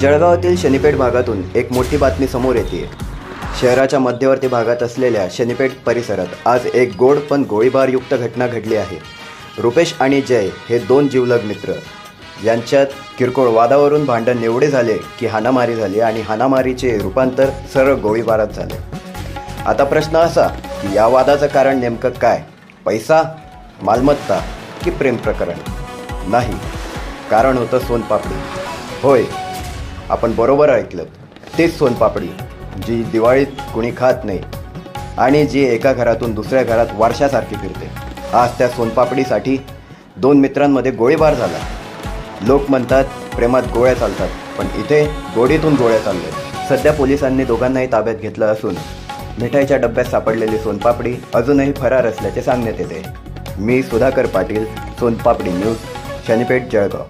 जळगावातील शनीपेठ भागातून एक मोठी बातमी समोर येते। शहराच्या मध्यवर्ती भागात असलेल्या शनीपेठ परिसरात आज एक गोड पण गोळीबारयुक्त घटना घडली आहे। रुपेश आणि जय हे दोन जीवलग मित्र यांच्यात किरकोळ वादावरून भांडण एवढे झाले की हाणामारी झाली आणि हाणामारीचे रूपांतर सरळ गोळीबारात झाले। आता प्रश्न असा की या वादाचं कारण नेमकं काय? पैसा, मालमत्ता की प्रेम प्रकरण? नाही, कारण होतं सोनपापडी। होय, आपण बरोबर ऐकलं, तेच सोनपापडी जी दिवाळीत कुणी खात नाही आणि जी एका घरातून दुसऱ्या घरात वारशासारखी फिरते। आज त्या सोनपापडीसाठी दोन मित्रांमध्ये गोळीबार झाला। लोक म्हणतात प्रेमात गोळ्या चालतात, पण इथे गोडीतून गोळ्या चालल्या। सध्या पोलिसांनी दोघांनाही ताब्यात घेतलं असून मिठाईच्या डब्यात सापडलेली सोनपापडी अजूनही फरार असल्याचे सांगण्यात येते। मी सुधाकर पाटील, सोनपापडी न्यूज, शनीपेठ, जळगाव।